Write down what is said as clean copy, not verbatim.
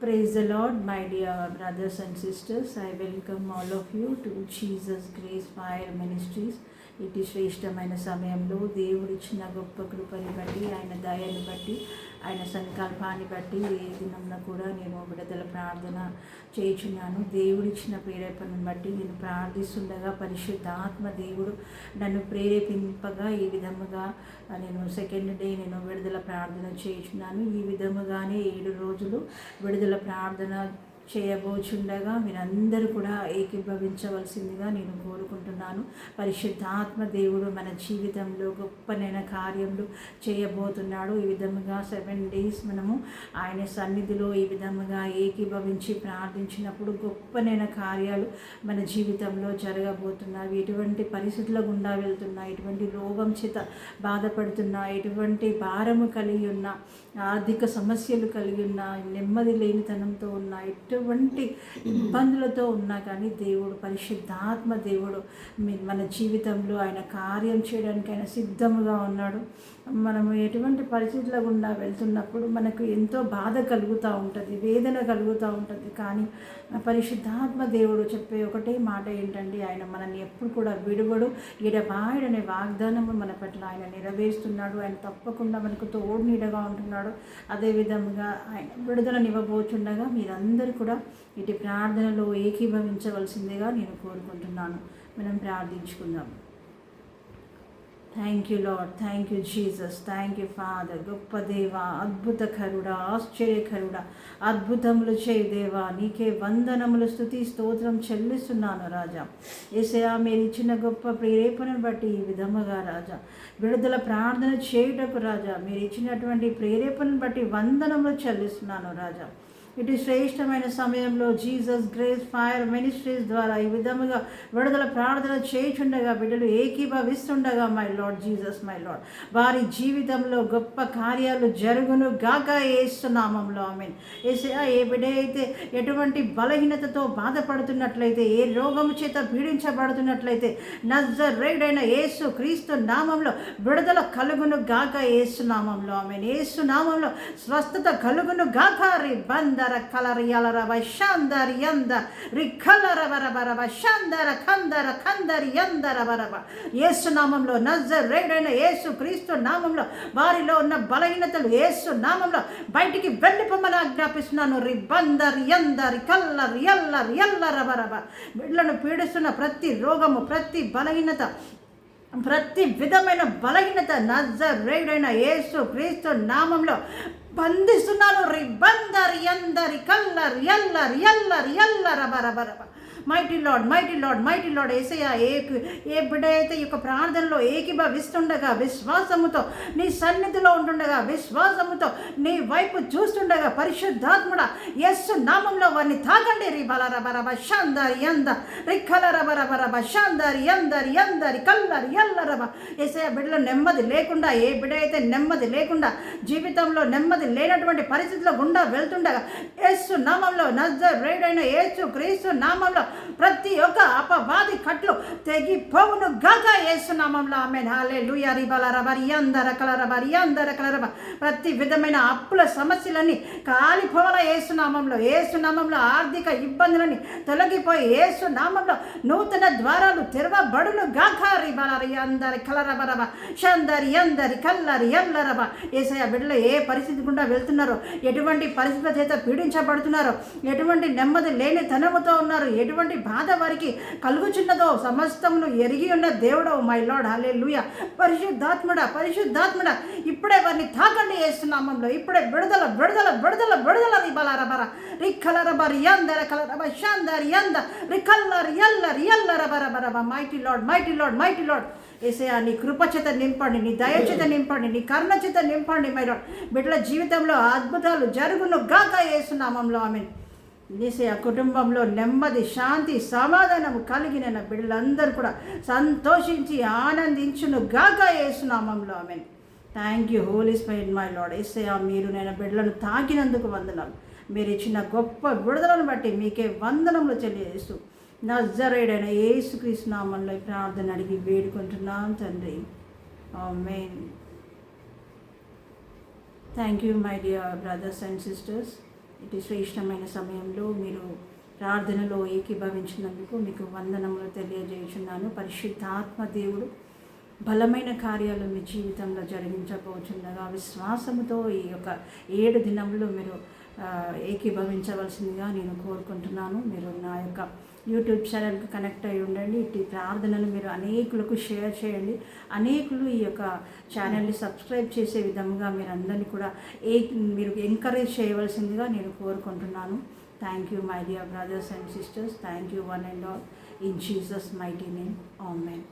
Praise the Lord, my dear brothers and sisters. I welcome all of you to Jesus Grace Fire Ministries. ఇటు శ్రేష్టమైన సమయంలో దేవుడిచ్చిన గొప్ప కృపని బట్టి, ఆయన దయని బట్టి, ఆయన సంకల్పాన్ని బట్టి ఏ దినంలో కూడా నేను విడుదల ప్రార్థన చేయుచున్నాను. దేవుడిచ్చిన ప్రేరేపణను బట్టి నేను ప్రార్థిస్తుండగా పరిశుద్ధాత్మ దేవుడు నన్ను ప్రేరేపింపగా ఈ విధముగా నేను సెకండ్ డే నేను విడుదల ప్రార్థన చేయుచున్నాను. ఈ విధముగానే 7 రోజులు విడుదల ప్రార్థన చేయబోచుండగా మీరందరూ కూడా ఏకీభవించవలసిందిగా నేను కోరుకుంటున్నాను. పరిశుద్ధాత్మ దేవుడు మన జీవితంలో గొప్పనైన కార్యములు చేయబోతున్నాడు. ఈ విధముగా 7 days మనము ఆయన సన్నిధిలో ఈ విధముగా ఏకీభవించి ప్రార్థించినప్పుడు గొప్పనైన కార్యాలు మన జీవితంలో జరగబోతున్నాయి. ఎటువంటి పరిస్థితుల గుండా వెళ్తున్నా, ఎటువంటి రోగం చేత బాధపడుతున్నా, ఎటువంటి భారము కలిగి ఉన్న, ఆర్థిక సమస్యలు కలిగి ఉన్న, నెమ్మది లేనితనంతో ఉన్న, ఎటువంటి ఇబ్బందులతో ఉన్నా కానీ దేవుడు పరిశుద్ధాత్మ దేవుడు మన జీవితంలో ఆయన కార్యం చేయడానికి ఆయన సిద్ధముగా ఉన్నాడు. మనము ఎటువంటి పరిస్థితుల గుండా వెళ్తున్నప్పుడు మనకు ఎంతో బాధ కలుగుతూ ఉంటుంది, వేదన కలుగుతూ ఉంటుంది. కానీ పరిశుద్ధాత్మ దేవుడు చెప్పే ఒకటే మాట ఏంటంటే, ఆయన మనల్ని ఎప్పుడు కూడా విడువడు, ఎడబాయడనే వాగ్దానము మన పట్ల ఆయన నెరవేరుస్తున్నాడు. ఆయన తప్పకుండా మనకు తోడు నీడగా ఉంటున్నాడు. అదేవిధంగా ఆయన విడుదలనివ్వబోచుండగా మీరందరూ కూడా ఇటు ప్రార్థనలో ఏకీభవించవలసిందిగా నేను కోరుకుంటున్నాను. మనం ప్రార్థించుకుందాం. Thank you Lord, thank you Jesus, thank you Father. గొప్ప దేవా, అద్భుతకరుడా, ఆశ్చర్యకరుడా, అద్భుతములు చేయి దేవా, నీకే వందనములు, స్తుతి స్తోత్రం చెల్లిస్తున్నాను రాజా. యేసయ్యా, మీరు ఇచ్చిన గొప్ప ప్రేరేపణను బట్టి ఈ విధముగా రాజా విడుదల ప్రార్థన చేయుటకు రాజా మీరు ఇచ్చినటువంటి ప్రేరేపణను బట్టి వందనములు చెల్లిస్తున్నాను రాజా. ఇటు శ్రేష్టమైన సమయంలో జీసస్ గ్రేస్ ఫైర్ మినిస్ట్రీస్ ద్వారా ఈ విధముగా విడుదల ప్రార్థన చేయుచుండగా బిడ్డలు ఏకీభవిస్తుండగా my Lord Jesus, my Lord, వారి జీవితంలో గొప్ప కార్యాలు జరుగును గాక యేసు నామములో. ఆమేన్. యేసయ్యా, ఏ బిడ్డ అయితే ఎటువంటి బలహీనతతో బాధపడుతున్నట్లయితే, ఏ రోగము చేత పీడించబడుతున్నట్లయితే నజరేయుడైన యేసు క్రీస్తు నామంలో విడుదల కలుగును గాక యేసు నామంలో. ఆమేన్. యేసు నామంలో స్వస్థత కలుగును గాక. బంద కలరియాలరవ శాందర్ యంద రిఖలరవరవరవ శాందర కందర కందరి యందరవరవ. యేసు నామంలో, నజరేయుడైన యేసు క్రీస్తు నామంలో వారిలో ఉన్న బలహీనతలు యేసు నామంలో బయటికి వెళ్ళిపోమని ఆజ్ఞాపిస్తున్నాను. రిబందర్ యందరి కల్లర్ ఎల్లర్ ఎల్లరవరవ. వీళ్ళను పీడిస్తున్న ప్రతి రోగము, ప్రతి బలహీనత, ప్రతి విధమైన బలహీనత నజరేయుడైన యేసు క్రీస్తు నామంలో బంధిస్తున్నాను. రిబందర్ యందరి కల్లర్ ఎల్లర్ ఎల్లర్ ఎల్లరబరబరబ. Mighty Lord, mighty Lord, mighty Lord. యేసయ్యా, ఏ బిడ్డ అయితే ఈ యొక్క ప్రార్థనలో ఏకీభవిస్తుండగా, విశ్వాసముతో నీ సన్నిధిలో ఉంటుండగా, విశ్వాసముతో నీ వైపు చూస్తుండగా, పరిశుద్ధాత్ముడ యేసు నామంలో వారిని తాకండి. రిబలరబరబ శాందరి యంద రిఖలరబరబరబ శాందరి యందరి యందరి కల్లరి ఎల్లరబ. యేసయ్యా, బిడ్డలో నెమ్మది లేకుండా, ఏ బిడ్డ అయితే నెమ్మది లేకుండా జీవితంలో నెమ్మది లేనటువంటి పరిస్థితుల్లో గుండా వెళ్తుండగా యేసు నామంలో, నజరేయుడైన యేసు క్రీస్తు నామంలో ప్రతి ఒక్క అపవాది కట్లు తెగిపోవును గాక యేసు నామంలో. ఆమేన్. హల్లెలూయా. రిబలరబరి యందర కలరబరి యందర కలరబ. ప్రతి విధమైన అప్పుల సమస్యలన్నీ కాలిపోవాల యేసు నామంలో. యేసు నామంలో ఆర్థిక ఇబ్బందులని తొలగిపోయి యేసు నామంలో నూతన ద్వారాలు తెరవబడును గాక. రిబలరి యందరి కలరబరబ శాందరి యందరి కల్లరి ఎల్లరబ. యేసయ్య, బిడ్డలు ఏ పరిస్థితి గుండా వెళ్తున్నారో, ఎటువంటి పరిస్థితుల చేత పీడించబడుతున్నారో, ఎటువంటి నెమ్మది లేని తనముతో ఉన్నారు, ఎటువంటి బాధ వారికి కలుగుచున్నదో సమస్తమును ఎరిగి ఉన్న దేవుడు మై లార్డ్. హల్లెలూయా. పరిశుద్ధాత్ముడా, పరిశుద్ధాత్ముడా, ఇప్పుడే వారిని తాకండి యేసు నామంలో. ఇప్పుడే విడుదల విడుదల విడుదల విడుదల. రిబలరబర రిఖలరబరి యందర కలరబ శాందరి యంద రిఖల్లరి ఎల్లరి ఎల్లరబరబరబ. Mighty Lord, mighty Lord, mighty Lord. యేసయ్యా, నీ కృప చేత నింపండి, నీ దయ చేత నింపండి, నీ కరుణ చేత నింపండి మై లార్డ్. బిడ్డల జీవితంలో అద్భుతాలు జరుగును గాక యేసు నామంలో. ఆమేన్. యేసయ్యా, కుటుంబంలో నెమ్మది, శాంతి, సమాధానము కలిగిన బిడ్డలందరూ కూడా సంతోషించి ఆనందించును గాక యేసు నామంలో. Amen. Thank you Holy Spirit my Lord. యేసయ్యా, మీరు నేను బిడ్డలను తాకినందుకు వందనాలు. మీరు ఇచ్చిన గొప్ప విడుదలను బట్టి మీకే వందనములు తెలియజేస్తూ నజరేయుడైన యేసుక్రీస్తు నామంలో ప్రార్థన అడిగి వేడుకుంటున్నాం తండ్రి. ఆమేన్. Thank you, my dear brothers and sisters. ఇటు శ్రేష్టమైన సమయంలో మీరు ప్రార్థనలో ఏకీభవించినందుకు మీకు వందనములు తెలియజేయుచున్నాను. పరిశుద్ధాత్మ దేవుడు బలమైన కార్యాలు మీ జీవితంలో జరిగించబోచుండగా విశ్వాసముతో ఈ యొక్క 7 దినములు మీరు ఏకీభవించవలసిందిగా నేను కోరుకుంటున్నాను. మీరు నా యొక్క యూట్యూబ్ ఛానల్కి కనెక్ట్ అయి ఉండండి. ఇటు ప్రార్థనలు మీరు అనేకులకు షేర్ చేయండి. అనేకులు ఈ యొక్క ఛానల్ని సబ్స్క్రైబ్ చేసే విధంగా మీరు అందరినీ కూడా మీరు ఎంకరేజ్ చేయవలసిందిగా నేను కోరుకుంటున్నాను. Thank you my dear brothers and sisters. Thank you one and all. In Jesus mighty name. Amen.